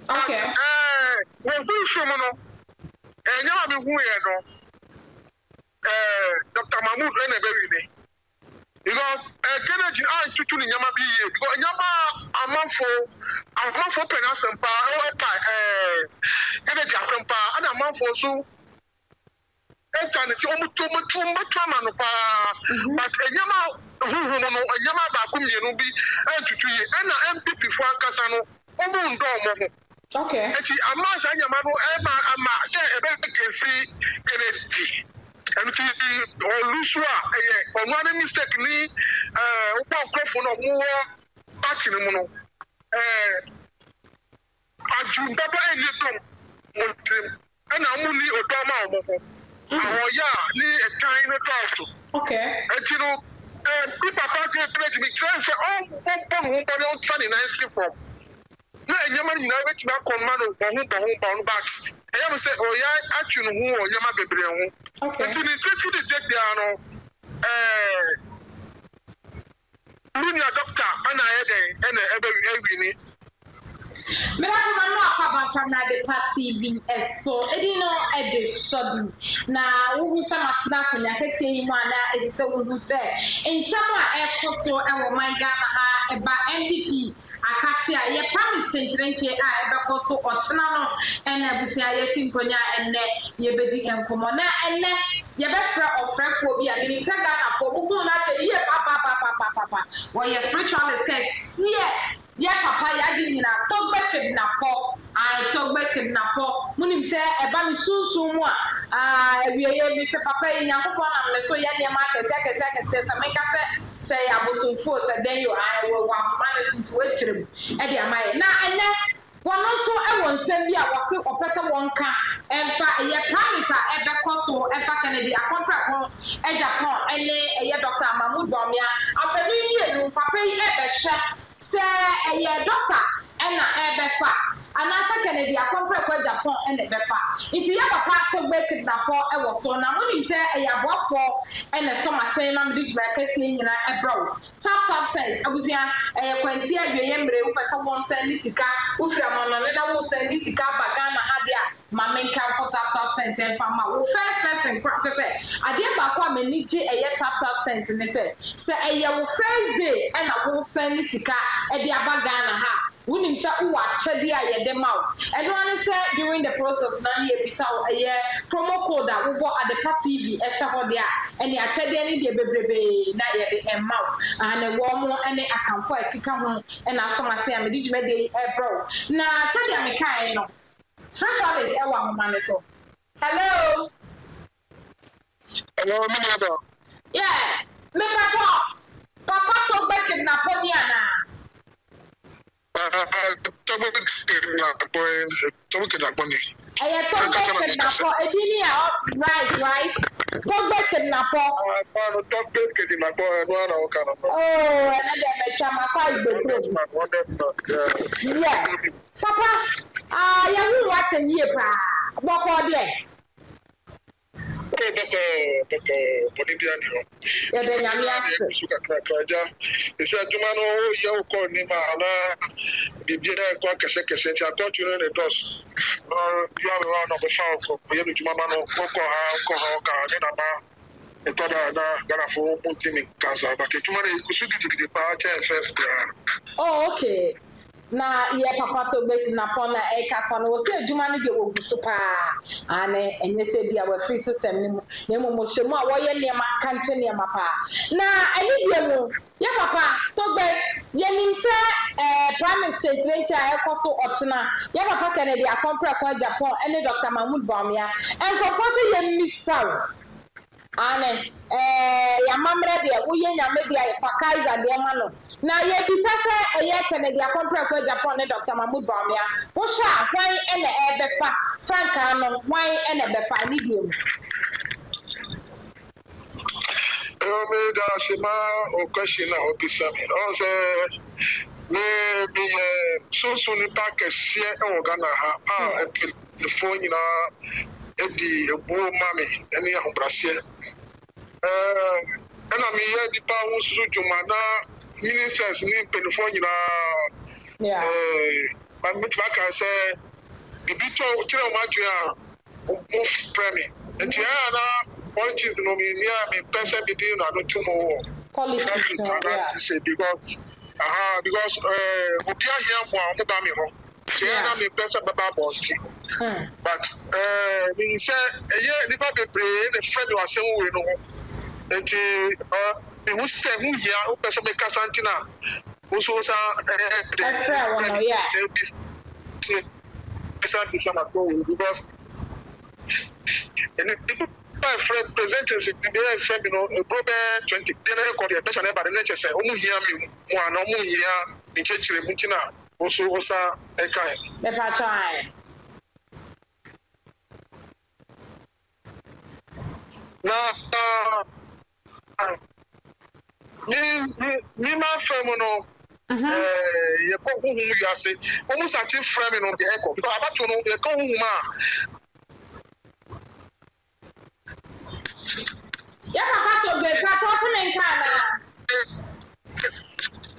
Okay. When do someone and you have been Dr. Mahmoud Eneberi because Kennedy and Tutu Nyama be because Nyama a month for Penasampa, Kennedy Asampa, and a month for so. Eternity almost too much trauma, but Nyama Nyama Bakum be and Tutu and MPP for Casano, Omun. Okay. And she amass and Yamano Emma say a see Kennedy. And to Lusua, on one mistakenly, Crofon of more patching. I do Papa and you and I'm only Obama. Oh, yeah, near a China castle. Okay. And you know, people are going to make sense. Oh, funny, nice for. No, Yaman, you know, it's not command of home backs. I am say, oh, yeah, actually, who or Yama Bebrion. Okay. Until you take the Lunia doctor, and I had and every Me la kuma no akwa from na the party TV eso edino ede shodi na wo hu sama tsena konya kese yi mu ana esese wo hu se ensam a ekoso ewo man Ghana ha eba MPP akachi a ye promise chenchirenche a ebekoso otena no ena busia yesi nkonya enne ye bedi enkomo na enne ye befra ofrefo bi a ni tega na fo bubu na te ye papa wo ye spiritualist see ya papa ya di nyina togbe kidnapo ai togbe kidnapo munim se eba mi sunsun mu a wieye mi se papa yi nyankopon na me so ya ne ma kese se me ka se ya bosunfo se den yo ai wo wa ma ne suntu wetirem e de amaye na ene wono so e won nsem bi a wose opese wonka emfa ye promise a ebe koso emfa Kennedy a contract on e Japan ene ye Dr. Mahmoud Bawumia afenu ni enu papa yi e be hwe say a doctor and a befa and after Kennedy a compare kwa Japan and a befa if you have a part to break it na for e was so na money say a abofo and a summer say na big market saying na e bro tap say abusia e kwanti adweye mbre wo pesa won send sika wo fira mo no na wo send sika baga na hadia ma menka for tap cent and fama wo first person practice ade ba kwa manage e tap cent ne say e wo first day and a wo send sika e dia baga na ha wunim sa uwa chedi a ye dem out eno an say during the process na ye bisa ye promo code a wo at the TV e hye ho dia ene a chedi ani de bebrebe na ye de em out and wo mo ene akamfo akika ho ena asoma se am di dwuma de e bro na said am kai no spiritualist e wa mo ne so hello mother. yeah me papa to back na poni ana Tobo kidnapping. I told kidnapper, right. Togo kidnapper. Oh, another yeah. Papa, you watching here, what are they? Oh, okay. Na ye papa to make na pona e kasa no se adwuma no de oguso pa ane enye se bia wa free system ni mo hwemu a wo ye niam kanche niam pa na ani bia mu ye papa to be ye nim se prime minister Trencha e koso otena ye papa Kennedy akompra kwa Japan ene Dr. Mahmoud Bawumia enkofo se ye misaw ane ya mamre de wo ye nyame de fa Kaiser de ma no na ye bisase eye Kennedy akompra kwa Japan ne Dr. Mahmoud Bawumia wo sha hwan ene ebefa franka no hwan ene befa ni dio me da sema o question na obisami on say me so ni pa kese e wo Ghana ha e phone na edi ebu mami eni ahobrase na me ye di pa wo susu juma na ministers ni penifo nyina but me to can say the bit of children move frame and Tiana watching no me person be doing no tomorrow politics because Opia here more about me home. Tiana me person about bonti. But me say a year never be brave the friend was saying we know. And me who say who here who person make Santina. Also sa because and people presenters they friend you know a problem 20 then I call the person about the nature say omu here me one omu here in church mutina also e kai the patron na me ma fam no ye ko hu you say omu sati frame no be echo because abato no ye ko hu ma ya papa to be patron to men kana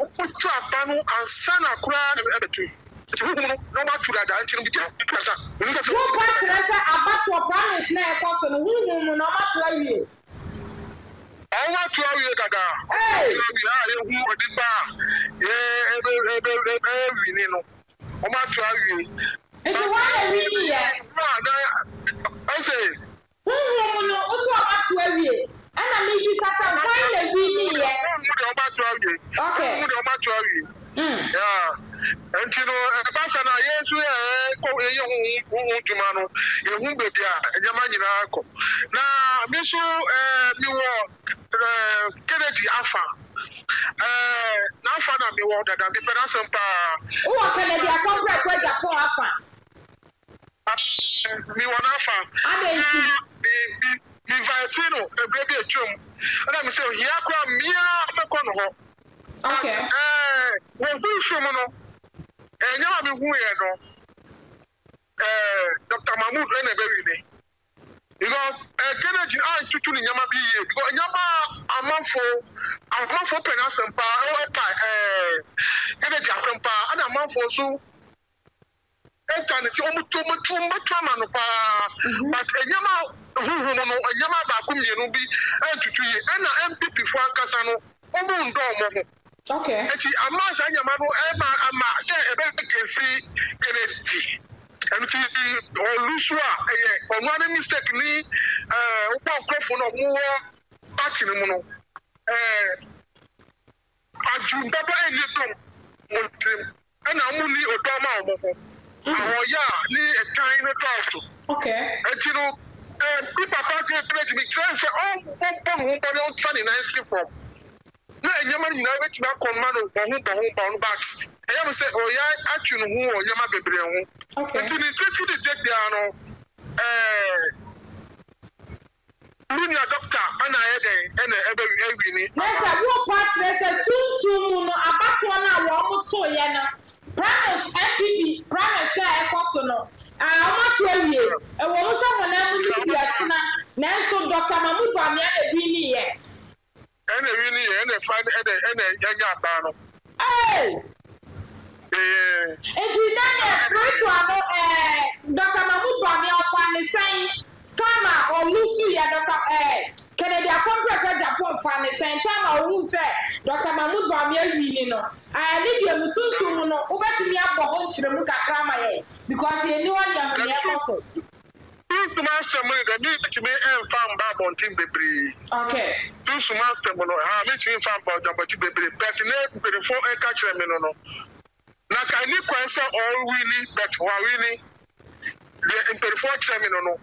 otu apanu ansana kura ebetu hu no ba tu da anchi bi kasa wo patron say abato promise na e ko so no hu mu no ma to awie awa to awie gaga eh ye hu odiba ye ebe wini no o ma to awie enti wa na wini ye I say hu no o so abato awie ana me bi sasa why na wini ye okay yeah and you know pastor na yesu ko ye hu duma no ye hu bebi a enyama nyina ko na me so mi wo Kennedy afa na afa na me wo dada bi pera sempa o wa Kennedy akompre ko Japan afa mi wo na afa adensi mi vaitino ebrebi etwom ana me say hia kwa mia me ko no ho okay wo fu sumo no enyama mi hu ye no Dr. Mahmoud ene be wi ni because Kennedy tutu ni nyama bi ye because nyama amanfo penasempa Kennedy asempa ana amanfo so etani ti omutu no pa but enyama hu no enyama ba ku mienu bi tutu ye na MPP fo ankasa no omu ndo omo ho okay eti amasa nyama no ama se ebe kesi Kennedy enti olusua onu ani mistake ni upo nkrofo no mu party ni mu no ajumba ba eni dom mo trim na mu ni odoma omo ho awoya ni etan no trust okay enti no bi papa create me trust on body on 29 form na enyama nyina wetin akoma no bo but eyam say oya atwu no hu onyama bebre hu okay enti ni titi de take dia no Lunia doctor ana eden ene ebe ewini nesa wo patron say sunsun mu no abato na wo mo to ye no promise MPP promise ka e ko so no o to awie e wo mo sa mo na mu ni bi atena nanso Dr. Mahmoud Bamia na bi ni ye ene wini ye ene find ene yanya aba no enti na ye spiritual no Dr. Mahmoud Bamia fa ne sai Tama olusu ya Dr. Kennedy akompre ka Japan fa ne sai tama ohu se Dr. Mahmoud Bamia wini no ni bi musunsu mu no obetimi abọ ho nkyere mu kakra ma ye because ye ni one ya me ekoso Tuma semwe da mi timi enfam ba bontin bebre okay Tuma semwe no ha mi timi enfam ba jambati bebre but ne perifo e ka kire me no na ka ni kwanse all wini but wa wini the perifo kire me no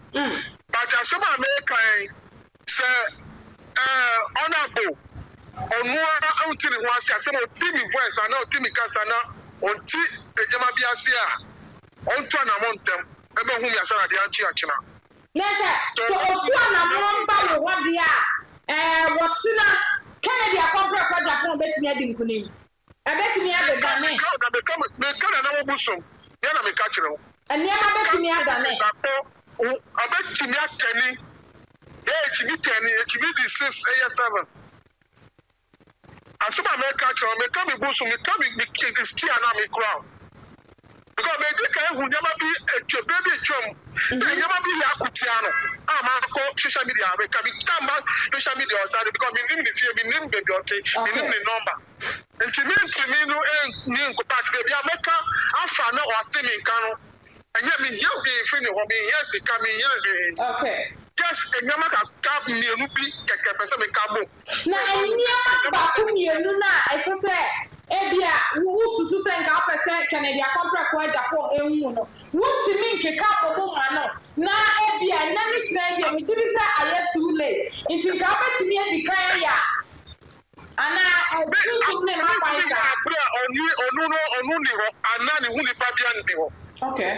but asema America say honorable onua antini ho ase asema otimi voice ana otimi kasa na onti ejema bi ase a onto na montem ebe hu mi asara de anchi achina nesa so otu na momba wo hode a wotina Kennedy akompre ko Japan betimi adi nkunim betimi adi dane me kana na wo busum ya na me ka kire ho eniema betimi adane abetimi atani etimi tani etimi di 6 7 asoma me ka kire me ka me busum me ka me still na me crown because me di kai hu nyama bi etwe baby etwam say nyama bi ya akutia no ama ko social media we ka bi tamba social media o sare because me nim ni fie bi nim baby ote me nim ni number ntimi no ni nkopat baby ameka afa na ote mi nka no anya me ya bi free ni ho bi yes ka me ya bi okay yes nyama ka mienu bi keke pese me ka bo na nyama ba ku mienu na esese ebia wo susu se nka pese Kennedy contract ko Japan enwu no wutimi nkeka bobo ma no na ebia na ni kire bia mi tiri se aye too late nti nka betimi edikan ya ana efuntum ne ma pa isa onu ni ho ana ni hu ni pa bia ndi ho okay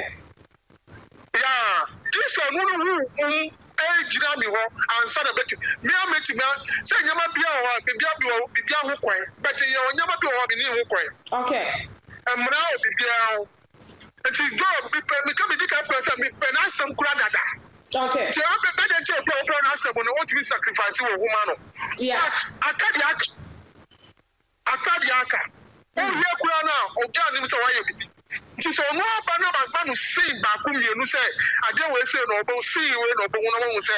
yeah this onu ejira mi ho ansa na beti me ameti me say nyama bia ho bibia ho kwan but ye nyama bia ho bi ni ho kwan okay emra o bibia ho enti go bi pe me ka bi dika person me pe na asem kura dada okay ti am pe de che pro na asem no want to sacrifice wo huma no yeah akadi aka o ye kura na o ga nim se wa ye bibi nti so no ba na ba no see ba ku mienu se ade we se no bo see we no bo no mo se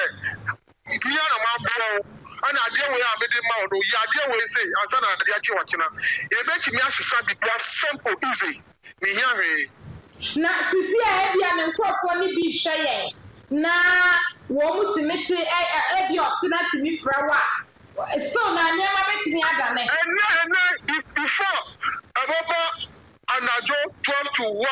bia na ma bo ana ade we a me de ma no ya ade we se ansa na ade achi wakina e be ti mi asesa bibia simple easy me hia we na sisi a bia ne nkrofo ni bi hwe yen na wo mutimiti e bi okina timi frawa so na nyama betimi adane before ababa anajo 12 to 1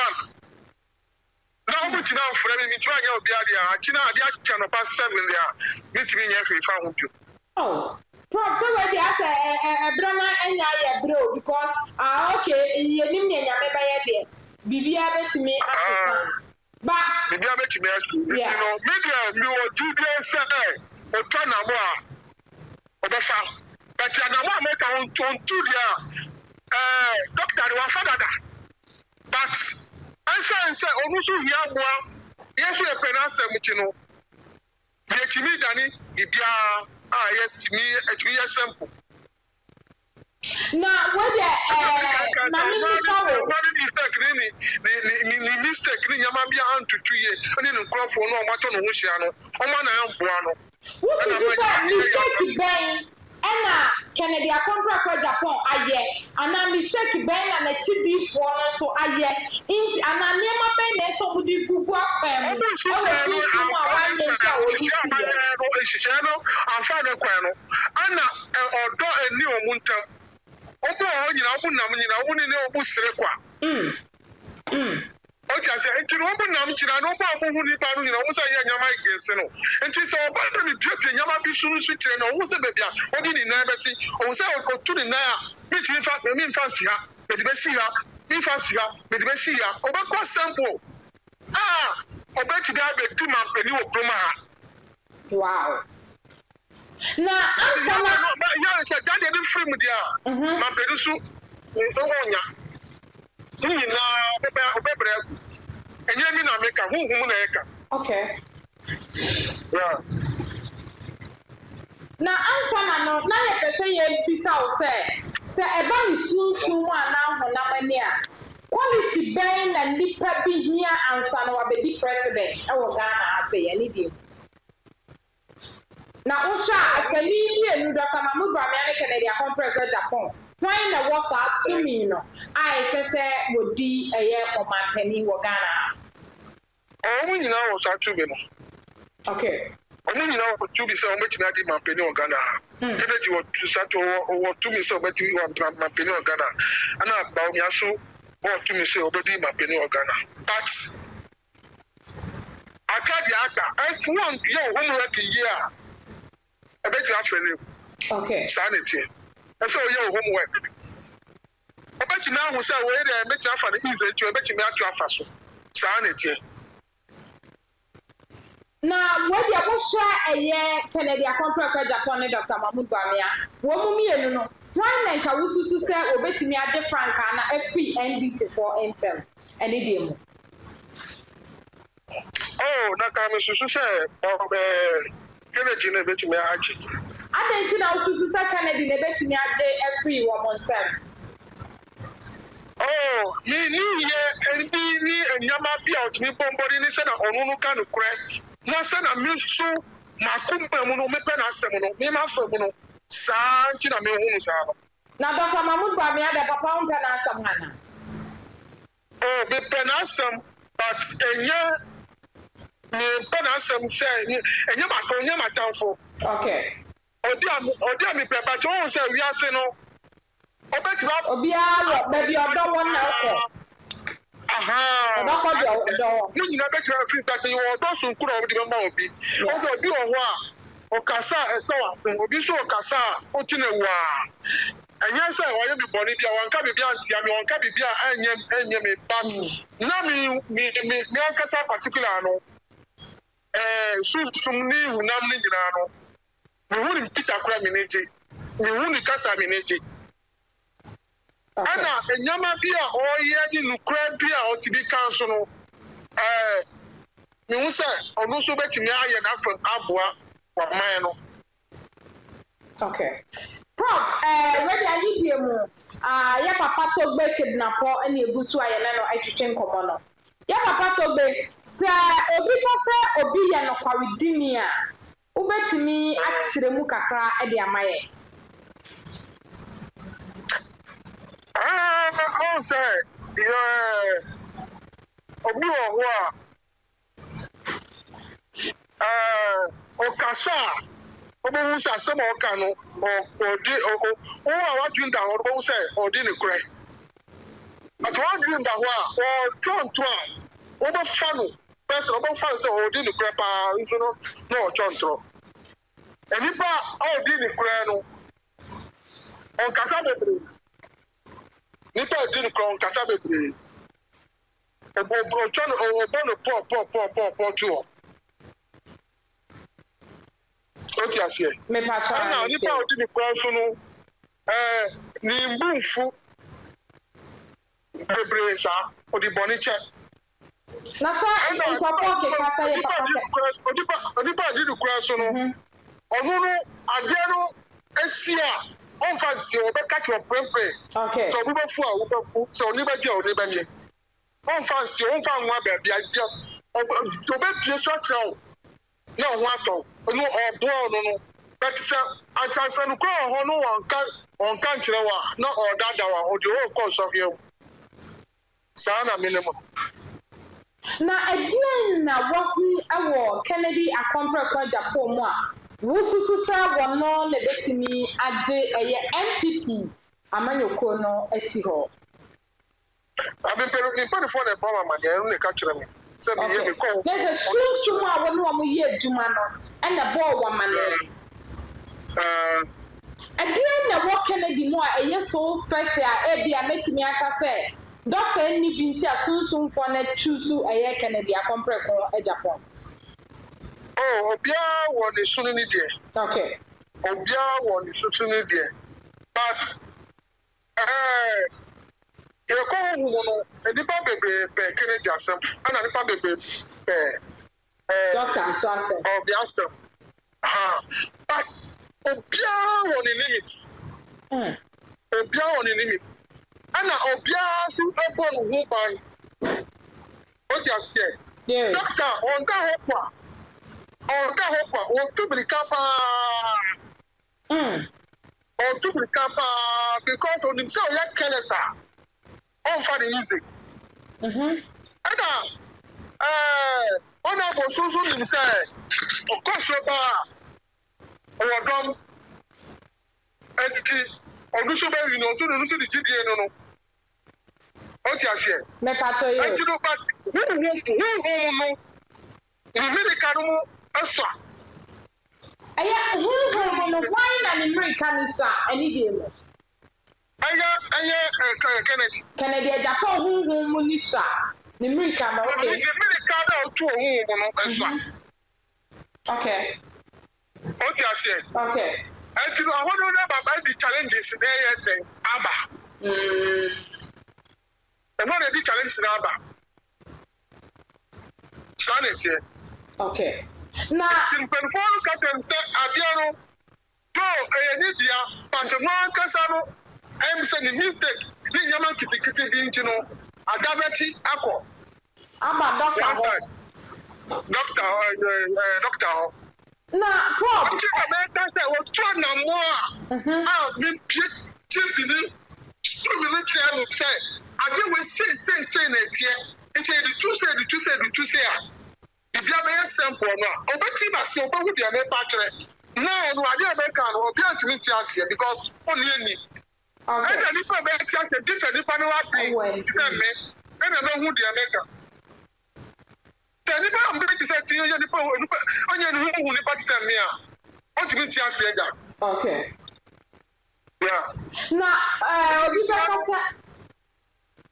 na obutina mfrani ni twa nya obi ade a china ade a no pass 7 there mitimi nya fefa ho pio oh prof so we dey say brama enya ye bro because okay yenim nya nyame ba ye de bibia betimi asesa ba bibia betimi asu you know media mi wo judge say o to na mo a obefa but na mo make on to dia doctor wa fadada but answer onusu hia boa yesu e penasa mutino ye chimi dani bibia yes me etwi ye simple na we na mi sorry what mistake ni mistake ni nyama bia antutu ye oni no crofo no macho no hia no o ma na amboa no what is mistake ben ena Kennedy contract ko Japan aye ana mistake ben na chibi fo no so aye inti ana niema ben na so budi gugu apem afane kwa no ana odo eni omuntam obo onyina obu nam nyina obu ni obu sire kwa okay say enti no obu nam chira no obu hu ni pa no nyina obu say nyama igese no enti so oba do ni piapia nyama bi sunu su tire no obu se bebia odi ni na besi obu say o tu ni na ya mi ti fa mi fancy ha me di besi ha mi fancy ha me di besi ha oba ko sample oba ti ga be tu man peni wo kroma ha wow na ansama ya cha jade ni free media man peni su so onya ni na obebre enye mi na meka huhum na eka okay yeah na ansama no na ye pese ye bisa o se eba ni sunsun mu ana honam ani a quality ben na nipa bi hia ansa na wabedi president e wo Ghana ase ye ni dim na o sha afani bi enu Dr. Mahmoud Bawumia ne Kennedy contract Japan why na was to me no I say wodi eye omanpani wo Ghana o mu nyina wo sa to be no okay o mu nyina wo to be say o mechi na di manpani wo Ghana Kennedy wo sa to wo to me say o beti wo manpani wo Ghana ana Bawumia so wo to me say o beti manpani wo Ghana but akadi aka I want your homework here I bet you afele okay sanity so your homework I bet you now who say we dey bet you afa the easy to bet you me atu afa so sanity na we dey go share eye Kennedy contract Japan ne Dr. Mahmoud Bawumia wo mu mienu no why na nka wususu say obetimi age franka na afi NDC for Intel ene dey mu oh na ka me susu say Kennedy ne bet me age adanti na wususu say Kennedy ne betimi age afi wo monsem Oh, me ni nyama bia otimi bombori ni se na onu no ka no kure na se na me so makumpa mu no me pe na asem no me ma fa mu no saa nti na me hunu saa no na Dr. Mahmood Bami ada papa on pe na asem hana oh me pe na asem but enya me pe na asem se enya ma ko enya ma tanfo okay odi am pe ba jo on se wi ase no obetiba obiara baby odo won na ko aha obako do ni nyina betiba free that you odo so nkura obi de ma obi o so obi o ho a okasa eto obi so okasa o tinewa enye se wa ye bi boni bia wanka bibia antia me wanka bibia enye me but na me okasa particular no sum ni hunam ni nyina no me hu ni teacher kura me neje me hu ni kasa me neje ana enyama bia o ye ni nukura bia o ti bi kan so no me hu se onu so betimi aye na afan aboa wa man no okay prof ready ayi die mu ya papa to gbe kidnapo ene egusu aye na no atwetwe nkomo no ya papa to gbe sa obi to se obi ye no kwaredini a ubetimi akyere mu kakra e de amaye oh say obi o ho a okasa obo hu sa se mo ka no odi o wa dwinda ho obo se odi ne kure but wa dwinda ho a o tonto a obo fa no person obo fa se odi ne kure pa nso no tonto enipa odi ne kure no on kasa bebre nipa odi ne kure on kasa bebre obo chon obo no po to oti asie me patra na nipa odi ni kwa so no ni mbunfu bebreza odi boniche na fa nkofo ke kasa ye papa odi ba di kwa so no onu no ade no esia on fa si o be catch your prempre okay so obi fu a wo fu so oni ba je oni ba je on fa si on fa nwa ba bia je obe pie so trawo na ho ato no obo no but say antanfa no ko ho no wonka nkire wa na odada wa odi o course of you sana minimum na edien na wahu awo Kennedy Akompre Japan mu a wususu sa wono le betimi age eye MPP amanyoko no asi ho abimperu ni padi for the power man e ne ka kire me se bi ye me ko there's a susu mu a wono am ye adwuma no na ball wa mane edien na wo Kennedy mu a eye so special e bia metimi aka se doctor ni binti asunsun for na chusu eye Kennedy Akompre Japan oh obia wo ne sunu ni de okay obia wo ne sunu ni de but e ko hu no nipa bebre pe Kennedy asem ana nipa bebre pe doctor so asem obia asem but obia wo ne limit obia wo ne limit ana obia su ebo no hu ban obia se doctor on ka hokwa o tubrika pa o tubrika pa because on himself ya kelesa on for the easy ana ona bo susu himself o course ba o dom enti odusu be you know so no so the GDA no o ti ase me patro yo enti no but who no ni medical no asa aya who no why na ni America ni sa ani die mo aya Kennedy Japan who mu ni sa ni America no okay ni medical da to who no asa okay o ti ase okay enti no ahodo na baba di challenges there then aba no dey challenge na aba sanity okay na simple captain say abiano to eyeni dia pantemwa kasa no am say the mistake Ni nyama kitikiti bi nti no adabeti akọ. Aba doctor. Doctor. Na prof. Nti na me ta say wo twa na mo a me chief ni chair say ade we say na tie. Nti the two say bibia be simple no obeti na se obawu bia me pa kire. No ade America no obi antimi ti ase because oni ani. Okay. And the people be ti ase this and the no wa bi. Say me na hu the America. Tell me I'm going to say to you, the people, only who ni party send me. What you mean to say that? Okay. Yeah. Now, we better say.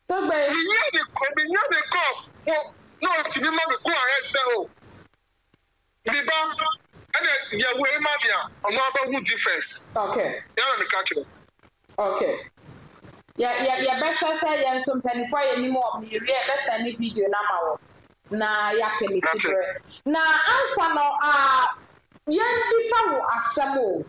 Don't be. You the call. No, to be mad, go ahead, say, oh. Biba, and ya way, Mabia, or no about difference. Okay. Yeah, I'm catching. Okay. Yeah, better say, yeah, some penny for any more. You better send a video now. Na ya kele sibre na ansa no yan bisa wo asemo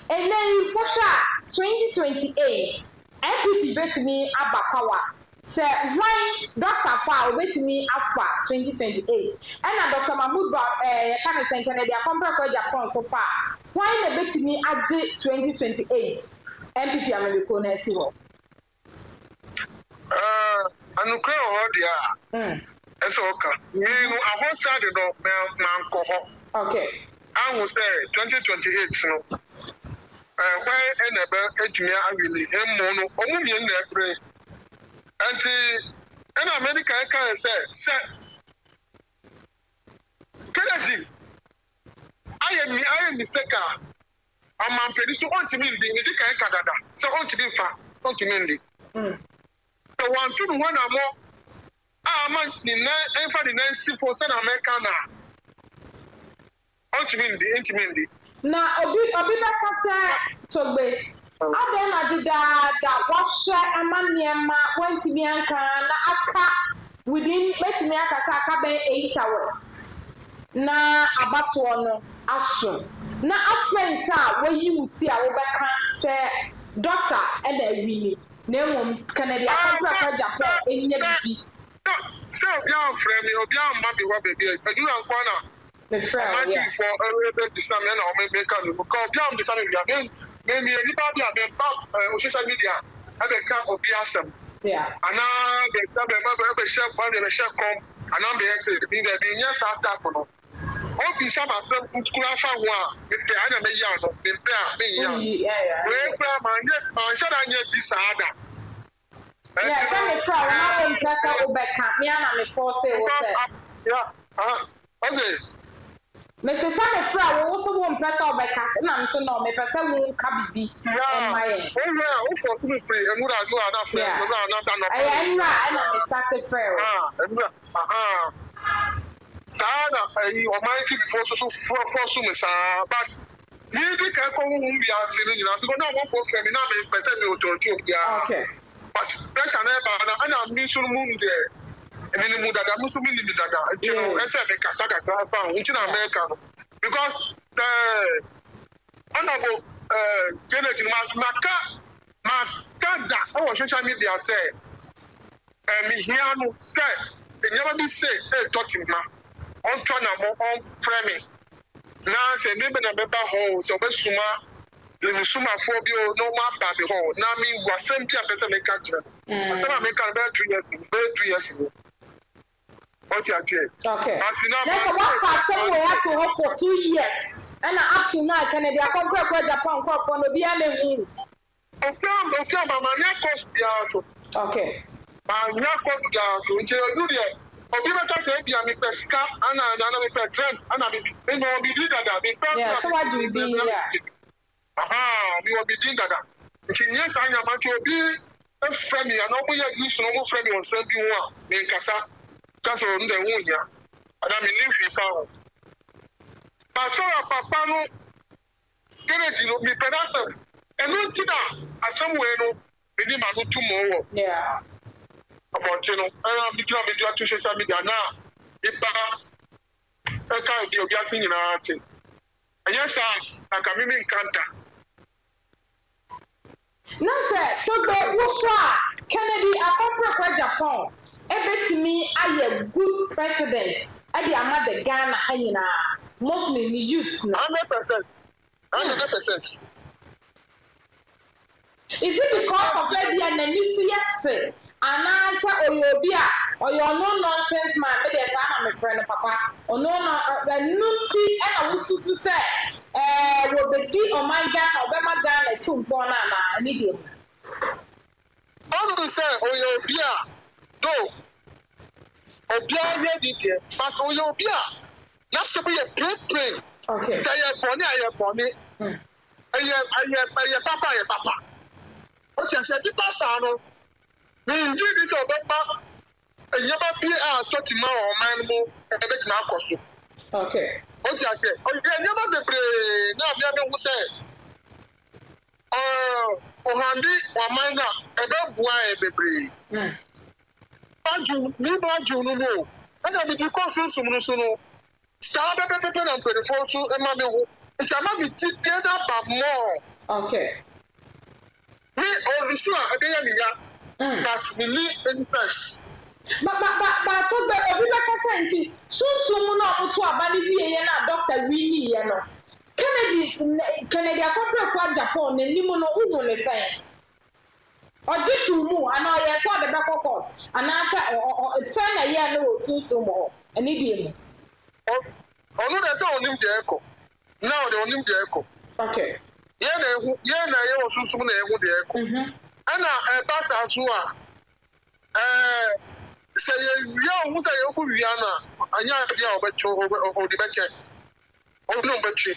enen kwosha 2028 MPP betimi aba power se why Dr. Fa betimi afa 2028 and Dr. Mahmoud Ba ya kan sen Kennedy akompra ko Japan so far why na betimi age 2028 MPP America na si wo anukwe ho dia Eso okay. Me no avoid no man ko. Okay. I will say 2028 no. Why enebe etumi awili emmo no omumie na epre. Anti in America can say Kennedy I am mistake am pedi so on timi ndi ndi kan kadada. So on timi fa, on timi ndi. So one to one more man, for the next for San Americana. Intimindi. Na obi bakasa togbe. Ade na dida washa amaniema wentimi anka na aka within betimi aka sa aka ben 8 hours. Na abato no aso. Na afensa wayi wuti a wo beka se doctor e da wini. Na emom Kennedy akompra Japan enye bibi. So, young friend, you'll be on Mabby Wabby. I do not corner. The friend, yeah. For a the Sam and I'll make a look. Beyond the Sam, maybe a little social media. I become of the awesome. Yeah. And now the chef, one of the chef come, and I'm the exit. Being yes after. All be some of them could have one. If the other may young, be young. Yeah. Where should I get this other? Yeah, some from now in person Obeka, me and me force yeah. Okay. Mr. Sam from also one person Obeka, and I'm so no, me person won't kabibi. Yeah. Oh yeah, also to be free, and what I do not free, I am not started fair. Sana, you are mighty before so for but you can come home, we are sitting, because no one for seminar, better me to okay. But pressure never, and I'm missing moon there. And then the Muda, Musu Minidada, you know, I said, Casaka, which in America. Because the honorable Kennedy Makada, our social media say, Mihiano said, it never be said, touching ma, on Tronamo, on framing. Now, say, maybe a member hole, so Suma. Suma phobia no more baby hole. Now me was simply a person make country. I said I make about 3 years ago. Okay. Okay. Let's work for somewhere to hold for 2 years. And up to now, Kennedy, I come back to Japan for no be any. Okay, but my cost the answer. Okay. My cost the answer. Until you do it. Obi better say be a me pesca and I be trend and I be did that. Yeah, so what do you do here? We will be doing that. Yes, I am to be a friend, and nobody is no friend on send you one. In Casa, Casa on the Wunya, and I'm in New South. But so, Papa, no, Kennedy, no, be better. And no, Tina, as somewhere, no, maybe my tomorrow. Yeah. About, you know, I'm becoming to social media now. If I can't be guessing in our thing. And yes, I can be in contact. No, sir, to go, Kennedy akɔpɛ Japan ebetimi ayɛ good president ɛde ama the Ghana ha nyinaa mostly the youths na 100%. Is it because of that the n'ani so yɛ hye anaasɛ ɔyɛ obi a ɔyɛ ɔno nonsense man bɛ deɛ saa na mefrɛ no papa ɔno no ɛnu ti ɛna wosufu sɛ wɔbɛdi ɔman Ghana ɔbɛma Ghana tu mpɔn no ana ɛni deɛ mu ɔno sɛ ɔyɛ obi a do obiara yɛ di deɛ but ɔyɛ obi a n'asɛm yɛ plain okay sɛ yɛ bɔne a yɛ bɔne ɛyɛ papa yɛ papa ɔkyɛ sɛ nipa saa no ngye di sɛ ɔbɛba ɛnyɛma bi a tɔtima wɔ ɔman no mu ɛbɛtumi akɔ so okay ɔkyɛ sɛ ɔyɛ nneɛma bebree na abia bɛhu sɛ ɔhande ɔman no a ɛbɛboa yɛ bebree Niba no mu ɛna mede kɔ sunsum no so no saa pɛpɛpɛpɛ na mpanimfoɔ so ma me ho nti ama me ti deɛ da ba mmɔɔ okay me ɔlusu a ɛbɛyɛ ne ya but me ni interest but to be obi bɛka sɛ nti sunsum no a ɔmoto aba no wieɛ na doctor winiiɛ no Kennedy akɔpɛ Japan n'anim no wohu ne sɛn ɔgye to mu ana ɔyɛ sɛ ɔde bɛkɔ court anaasɛ sɛn na yɛ no wɔ sunsum hɔ ɛne deɛ mu ɔno na sɛ ɔnim deɛ ɛkɔ na ɔde ɔnim deɛ ɛkɔ okay yɛn na yɛwɔ sunsum na ɛho deɛ ɛkɔ ɛna ɛba saa so a sɛ yɛwia ɔho sɛ yɛwɔkɔ wia no a anyɛ adeɛ a ɔde bɛkyɛ ɔno ɔbɛtwe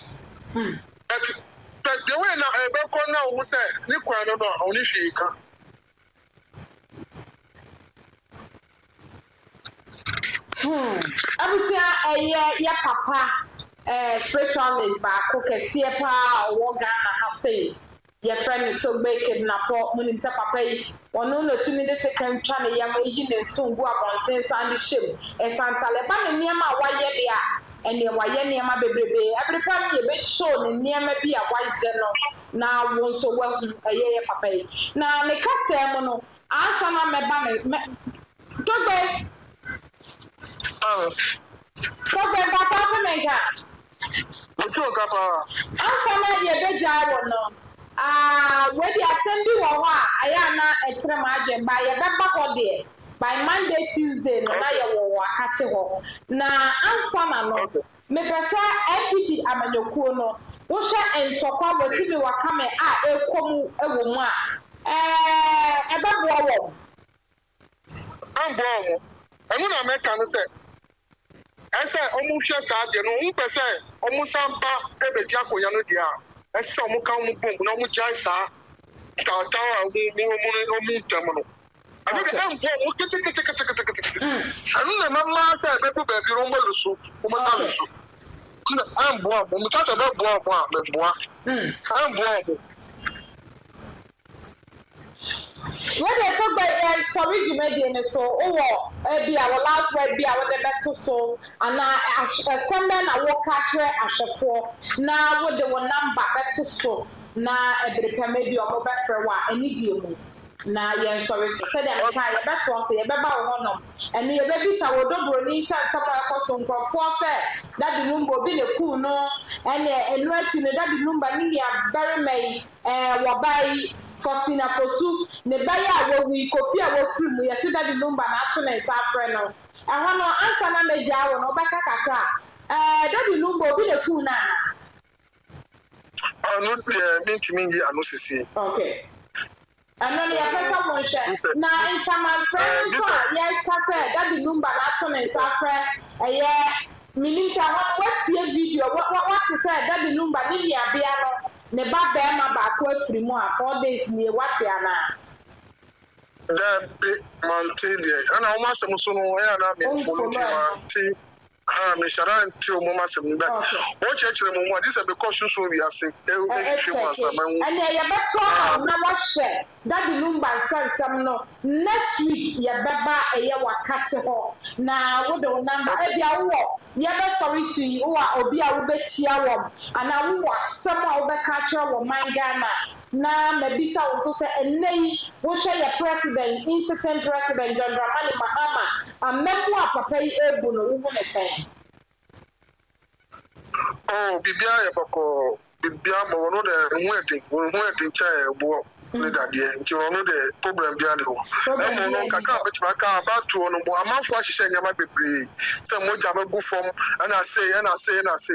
but deɛ wei na ɛbɛkɔ na ɔho sɛ ne kwan no a ɔne hwee ka abusua ɛyɛ yɛ papa spiritualist baako kɛseɛ paa ɔwɔ Ghana ha sei yɛfrɛ no Togbe Kidnapper munim sɛ papa yi ɔno na tumi de sika ntwa ne yam eyi ne nso ngu abɔnten san de hyɛm ɛsantale ba ne nneɛma a wayɛ de a ɛne wayɛ nneɛma bebrebe abiripam yɛ bɛhyɛ ne nneɛma bi a wayɛ no na wɔn nso wahu ɛyɛ yɛ papa yi na ne kasa mu no ansa na mɛba ne Togbe Togbe papa fɛ menka Otu kapa ansa na yɛ bɛgya wɔ no wedi asɛm bi wɔ hɔ a ɛyɛ na ɛkyerɛ ma adwen ba yɛbɛba hɔ deɛ by Monday Tuesday no na yɛwɔ wɔ akakye hɔ na ansa na no mepɛ sɛ NPP amanyokuo no wohyɛ ntɔkwa wɔtumi wakame a ɛkɔ mu ɛwɔ mu a ɛbɛboa wɔ amboa mo ɛno na mɛka no sɛ ɛsɛ ɔmo hwɛ saa deɛ no ɔmo pɛ sɛ ɔmo sampa ɛbɛgye akɔya no deɛ a ɛsɛ ɔmo ka ɔmo bom na ɔmo gyae saa tawtaw a ɔmo ntam no ɛno de ɛmboa mo ketekete ɛno na mama sɛ ɛbɛbu baabi no ɔmo lusu ɔmo sa lusu ɛmboa mo meka sɛ ɛbɛboa mo a mɛboa ɛmboa mo wọ́n tó gbẹ sọ̀rí jùmọ̀dé ni so ó wọ̀ ẹbí àwọn láàfọ̀ ẹbí àwọn ẹbẹ̀ tó so àná ẹ̀sẹ̀mbẹ̀ náà wọ́n ká kyerẹ́ àhwẹ̀fọ́ náà wọ́n de wọ́n nọ́mbà bẹ́ẹ̀ tó so náà ẹ̀bìrìpẹ̀mẹ̀ bí ọmọ bẹ́ẹ̀ fẹ́ wà ẹni dìé mu na yẹn sọ̀rí so sẹ́dẹ̀ nìkan yẹ bẹ́ẹ̀ tó ọ̀sẹ̀ yẹ bẹ́ẹ̀ bá wọ́n nọ ẹni yẹ bẹ́ẹ̀ bí sà wọ́n dọ́bùrọ̀ ní sẹ́nsẹ́m ẹ̀kọ́ so nkurọ̀fọ́ fẹ́ dadi numba obi ne kuu no ẹni ẹnu ẹkyi ne dadi numba ne ní abẹ́rẹ́mẹ̀ yìí wọ́n báyìí Faustina Fosu ne baya a wowi kofi a wofiri mu yɛse dadi number na ato ne nsa afrɛ no ɛhɔ no ansa na megya wo no bɛka kakra dadi number obi ne ku na ano deɛ mentumi yi ano sisi okay ɛno ne yɛpɛ sɛ mo nhyɛ na nsamanfrɛ nso a yɛka sɛ dadi number na ato ne nsa afrɛ ɛyɛ minim sɛ hɔ no watie video wate sɛ dadi number ne nuabea no ne ba bɛrima baako afiri mu a 4 days nie wate ana dabi mante deɛ ɛna wɔn asɛm so no ɛyɛ na me folo ti mante me hyara nti wɔn asɛm bɛ wɔn kyerɛkyerɛ mu a disɛ bɛkɔ soso wiase ɛhwɛ mu asɛm ɛho ɛnna yɛbɛtɔ na wɔhyɛ dadi numba nsɛnsɛm no next week yɛbɛba ɛyɛ wakakye hɔ na wode wo namba ebi awɔ yɛbɛsɔre so yi wɔ obi a wobɛkyia wɔm anaa wowɔ asɛm a wobɛka kyerɛ wɔ man Ghana na mabisa wo so say enei wo hwe ye president instant president John Dramani Mahama amemu apapa yi ebu no wo ne say oh bibia ye bako bibia mo no de hu chae bo ne dadie nti ono de problem bia ne ho e mo no kaka betima ka abato no mo amanfo ahihye nyama bebre se moja magu fom ana say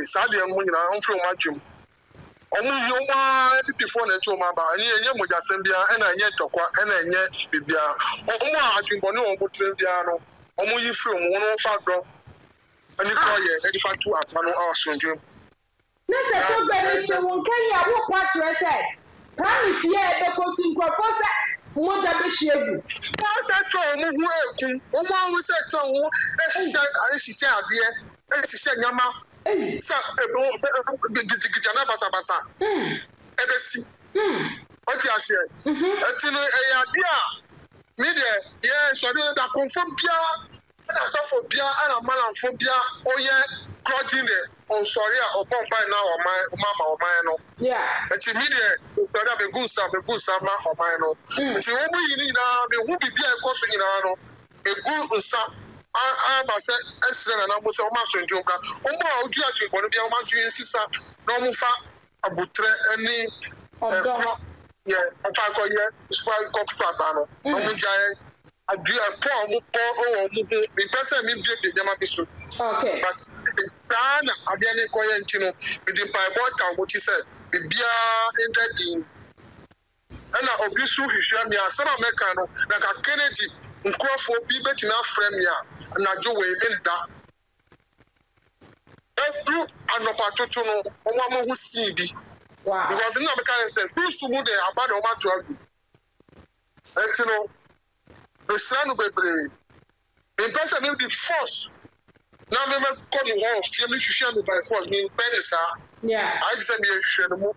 saa de mo nyina onfro mo adwum omu yoma before na to ma ba enye moja sem bia na enye tokwa na enye bibia omu adwumbo ne won botre bia no omu yi free mo no fa do ani ko ye e fa tu atano asonjum nese to bere che won kan ya wo patre say promise ye be ko sun krofo say moja be shiegu ta to omu hu ekun omu anwo say to wo ehise ade nyama sa gidgidja na basa ebesi oti ase etinu eyade a me de ye so de da confirm bia na so for bia ana malanfo bia oye grudging the on sorry o bomb by now o man no yeah eti me de so da be gun sa ma o man no eti wo bu yi ni na me hu bibia e ko so nyina no e gun sa ba se esre na mo se o ma so njo ka o mo odu adwumbo no bia o ma dwen sisa na o mu fa abutre ani odo ye papa ko ye spa ko papa no o mu jae adu po mo po o mu be person mi bie nyama bi so okay but na ade ne ko ye ntino bi di pai bota mo ti se bibia endadi ana obi su hihwa mi asama meka no na ka Kennedy nkrofo bi betina frame ya na jo we nda edu anopa tutu no omo mo hu si bi wow because na meka say who su mu de abade o ma to agu etino the son bebre in person me the force na me ko ni ho fi me hwehwe me by force me penisa yeah I say me hwehwe no mo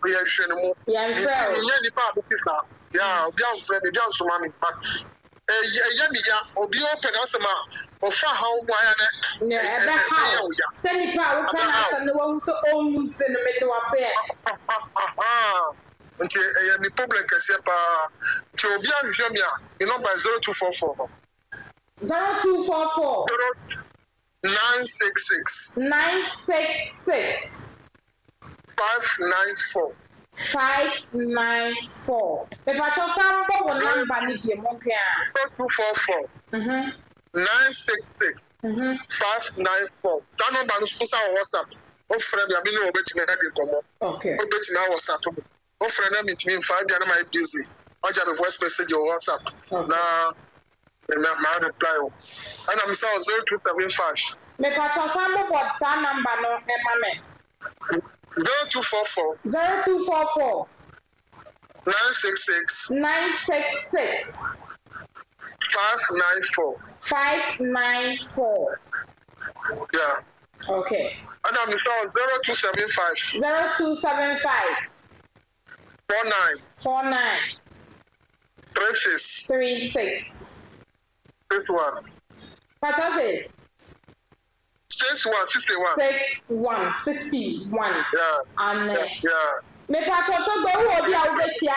yeah yeah ni pa bi fa yeah bi an frame bi an so mami but ya mi ya obi open asema ofa ha wo aya ne ebe ha send pa wo kan asem ne wo so on lose no mete wa fe nti ya mi problem kase pa ti obi an hwehwe mi a the number 0244 966 594 Pepa sambo wo number ni bi mo kwa 0244 966 594 that number no sponsor on WhatsApp o friend ya bi no obetime na de komo okay obetime na WhatsApp o friend na meet me 5 ya na my busy o ja be voice message on WhatsApp na my reply and I'm saying 0275 Pepa sambo bot sa number no e ma me 0244 966 594 yeah okay and I'm saying 0275 49 36 61 Pachase 61 yeah and yeah me pacho to gbe wo bi a wo be chia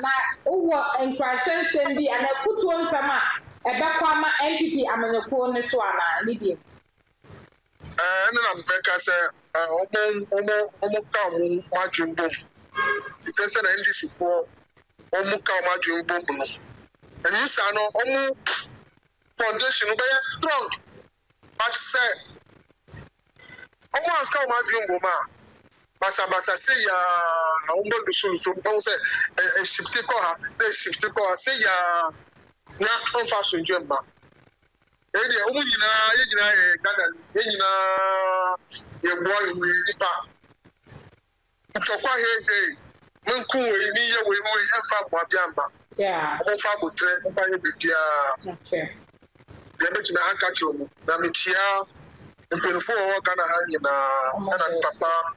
na wo encourage nsem bi ana futuo nsam a ebe kwa ma NPP amanyeko ne so ana ni die na mbeka se omo ka mo majumbo se na ndi sipo omo ka majumbo no eni sa no omo foundation be strong but say omo ka majumbo ma basa say ya omo do so bon say shifty ko ha say ya na on fashion jemba ede omo nyina ye Ghana ye nyina ye boy we nipa ntokwa heje menku we ni ye we efa bo abiamba yeah omo fa botre omo ye bibia okay ye betina aka chomo na metia mpenfo wo Ghana ha nyina na papa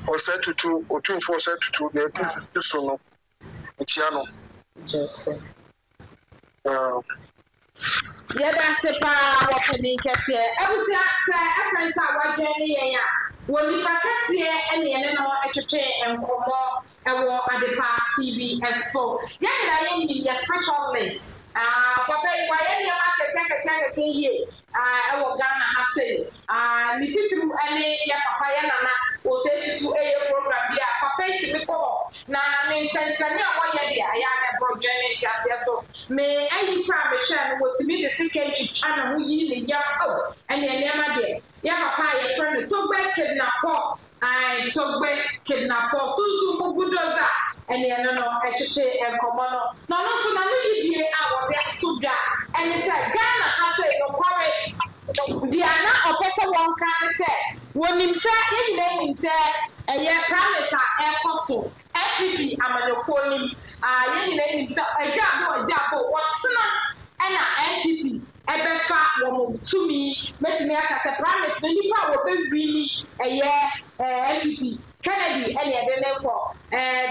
o set to o 24 set to the so no metia no just yada sepa wo peni kese abusia sa afensa wa dwani yen ya wo nipa kese ene no etwetwe enkomo ɛwɔ Adepa TV ɛso yɛn na yɛn ni yɛ spiritualist papa yi wa yɛn nneɛma kɛse yie ɛwɔ Ghana ha sei ne titiri ɛne yɛ papa yɛ nana wɔsɛ tutu ɛyɛ program bi a papa yi ti mi kɔ na ne nsɛnkyerɛnne a wɔyɛ deɛ ɛyɛ anɛbɔ dwɛn ne ti aseɛ so me ayi kora mehwɛ no wɔtumi de sika twitwa ne ho yi ne yam ɛne nneɛma deɛ yɛ papa a yɛfrɛ no Togbe kidnapper sunsun bubudoza ɛne ɛno no ɛtwetwe nkɔmmɔ no na ɔno nso na ne yidie a wɔde ato dwa ɛne sɛ Ghana asɛ nɔkɔre deɛ na ɔpɛ sɛ wɔnka ne sɛ wɔnim sɛ yɛn nyinaa nim sɛ ɛyɛ promise a ɛkɔ so NPP amanyɔkuo nim yɛn nyinaa nim sɛ agyabo wɔkyena ɛna NPP ɛbɛfa wɔn tumi mɛtumi aka sɛ promise no nipa a wɔbɛwini ɛyɛ NPP Kennedy ɛne ɛde ne kɔ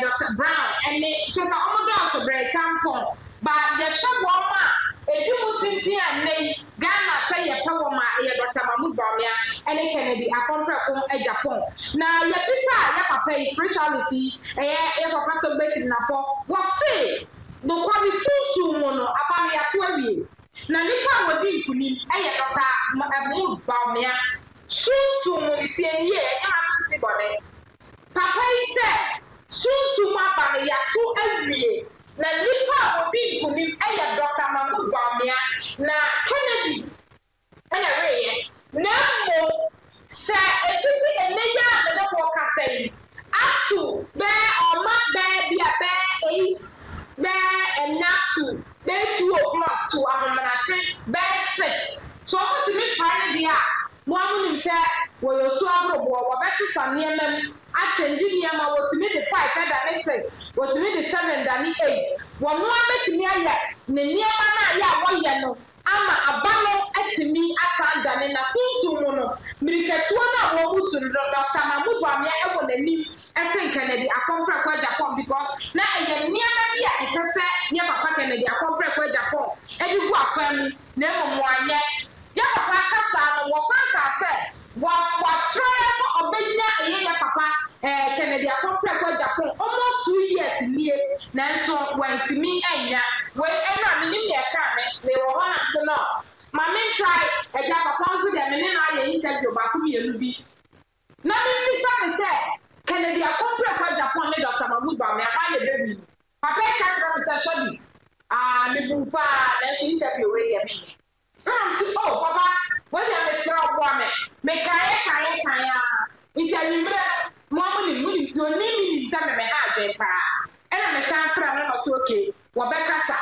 Dr. Brown ɛne kyɛ sɛ ɔmo dɔɔso brɛ champon ba yɛhwɛ wɔn a edi mu tenten a nne yi Ghana sɛ yɛpɛ wɔn a ɛyɛ Dr. Mahmoud Bawumia ɛne Kennedy akɔmprɛko Japan na yɛbisa a yɛ papa yi spiritualist yi yɛ papa Togbe kidnapper wɔse nokwari sunsun mu no abamiato awie na nipa a wɔdi nkunim ɛyɛ Dr. Mahmoud Bawumia sunsun mu ne tie yie ɛnyɛ ma si bɔne papa yi sɛ sunsun mu abamiato awie na nipa a wɔdi nkunim ɛyɛ Dr. Mahmoud Bawumia na Kennedy ɛna reyɛ na mo sɛ efiti emeya a na wɔ kasa yi ato bɛɛ ɔma bɛɛ bi a bɛɛ 8 bɛɛ ɛnatu bɛɛ 2 o'clock to ahomanakye bɛɛ 6 so ɔmo tumi fa ne deɛ a mo amunim sɛ wɔyɛ osu aboroboɔ wɔbɛsesa nneɛma mu akyɛngye nneɛma wɔtumi de 5 ɛda ne 6 wɔtumi de 7 da ne 8 wɔn no abɛtumi ayɛ ne nneɛma no a yɛ a wɔyɛ no ama aba no atumi asan dane na sunsun mu no mirikatuo no a wɔn mutu no Dr. Mahmoud Bawumia ɛwɔ n'anim ɛsɛn Kennedy akɔmprɛko Japan because na ɛyɛ nneɛma bi a ɛsɛ sɛ yɛ papa Kennedy akɔmprɛko Japan ɛde gu akwan mu na emu anyɛ yɛ papa kasa no wɔsan ka sɛ wɔatwerɛ sɛ ɔbɛnya ɛyɛ papa Kennedy akɔmprɛko Japan almost 2 years nie nanso wɔntumi anya wɔn ɛna menim yɛ ka me wɔ hɔ na so no mame try ɛgya papa nso deɛ me ne na ayɛ interview baako mmienu bi na membisa me sɛ Kennedy akɔmprɛko Japan ne Dr. Mahmoud Bawumia ayɛ bɛbi papa ka kyerɛ me sɛ hwɛbi mebu paa nanso interview wei deɛ menyɛ na so papa wɔde amesrɛ ɔboa me mekaeɛ nti anwummerɛ muni nim sɛ me ha adwen paa ɛna me san fra no no so okay wɔbɛkasa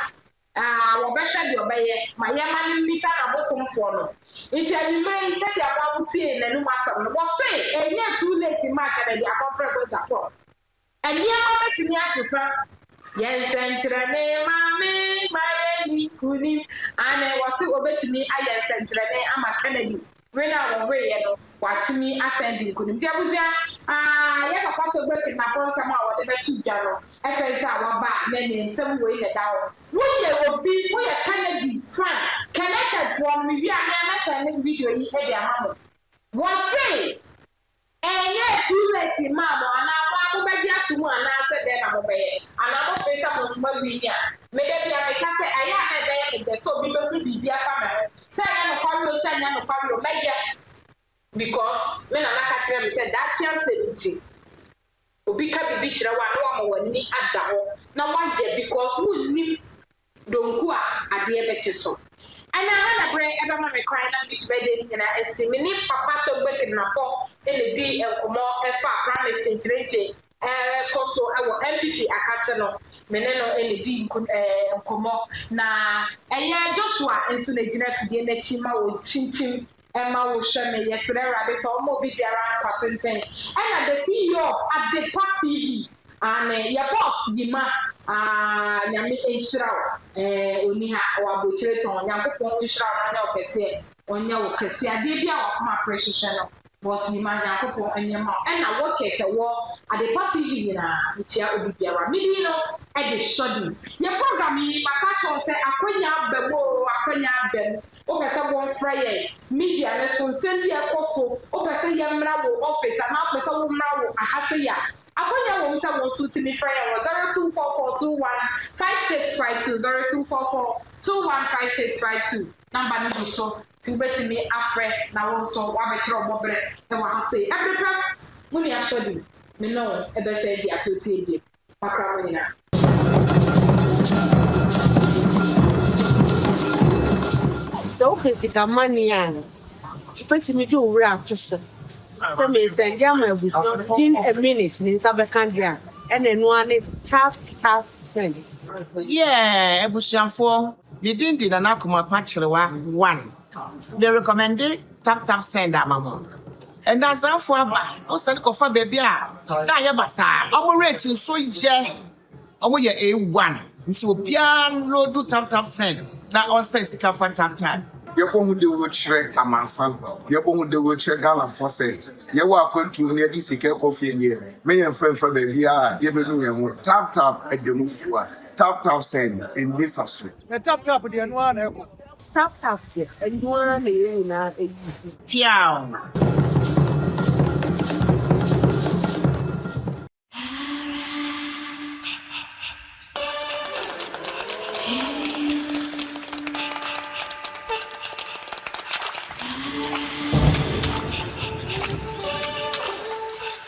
wɔbɛhwɛ deɛ ɔbɛyɛ ma yɛma no mmisa na bosomfoɔ no nti anwummerɛ yi sɛdeɛ wɔawotie n'anum asɛm no wɔse ɛnyɛ too late ma Kennedy akɔmprɛko Japan ɛnneɛma bɛtumi asesa yɛnsɛnkyerɛnne maame ma yɛni kunim ane wɔse wɔbɛtumi ayɛ nsɛnkyerɛnne ama Kennedy wena wɔweyɛ no watumi asɛndi nkunim nti abusua yɛ papa Togbe kidnapper nsɛm a wɔde bɛto dwa no ɛfɛ sɛ a waba na ne nsɛm wei na da hɔ woyɛ obi woyɛ Kennedy fan connected from me wi a na mɛsɛn ne video yi de ama mo wɔse ɛyɛ too late ma mo anaa mo bɛgye ato mu anaasɛ dɛn na mo bɛyɛ anaa mo fɛ sɛ mo nsoma wi ni a mede bia meka sɛ ɛyɛ a na ɛbɛyɛ medɛ sɛ obi bɛhu biribi afa me ho sɛ ɛyɛ nokware o sɛ ɛnyɛ nokware o mɛyɛ because me nana ka kyerɛ me sɛ daakye asɛm nti obi ka biribi kyerɛ wo a na wama w'ani ada hɔ na woayɛ because wonnim donku a adeɛ bɛkye so ɛna ha na berɛ ɛbɛma me kwan na mede bɛde nyina asi me ne papa Togbe kidnapper ɛna di nkɔmmɔ ɛfa promise kyenkyerɛnkyen ɛkɔ so ɛwɔ NPP akakye no me ne no ɛna di nkɔmmɔ na ɛyɛ Joshua nso na gyina fidie n'akyi ma wɔ kyinkyim ɛma wo hwɛ me yɛsrɛ Awurade sɛ ɔma obi biara kwatenten ɛna the CEO of Adepa TV ane yɛ boss Yima nyame nhyira wo oni ha wɔ abokyire tɔn Nyankopɔn nhyira wo na ɔkɛseɛ ɔnyɛ wo kɛseɛ adeɛ bi a wakoma prehwehwɛ no boss Yima Nyankopɔn anyama ɛna wɔkɛ sɛ wɔ Adepa TV nyinaa mekyia obi biara medi no ɛde hyɔde yɛ program yi maka kyerɛ sɛ akwanya abɛmo wopɛ sɛ wɔmfrɛ yɛ media no so nsɛm bi ɛkɔ so wopɛ sɛ yɛmmra wo office anaa wopɛ sɛ wommra wo ahase yɛ Akonya wo msa wo so timi frɛ yɛ wɔ 0244215652 0244215652 number no bi so ti wobɛtumi afrɛ na wo nso wabɛkyerɛ ɔbɔbrɛ ɛwɔ ha sei ɛbrɛbrɛ mu ne ahyɛdi me no ɛbɛsɛ di atotie bi pakra mo nyinaa so physical money and put me do wrap to so me send jam in a minute in Sabakandria and then one half send. Yeah, ebusiafo bidin di na akoma pachirewa 1. They recommended tap send amamo. And that's how for aba. O send ko fa baby a. Na ya basa. Omo rating so ye. Omo ye A1. Nti obia no do tap send. Na on say sika fa tap. Yɛbɔ hu de wo kyerɛ amansan yɛbɔ hu de wo kyerɛ Ghana for say yɛwɔ akwantu ne yɛde sika kɔfie nie me yɛn fɛmfa baabi a yɛbɛnu yɛn ho tap ɛdɛmu fuwa tap send in this street Na tap de no ana ko. Tap here and you want to na Piao.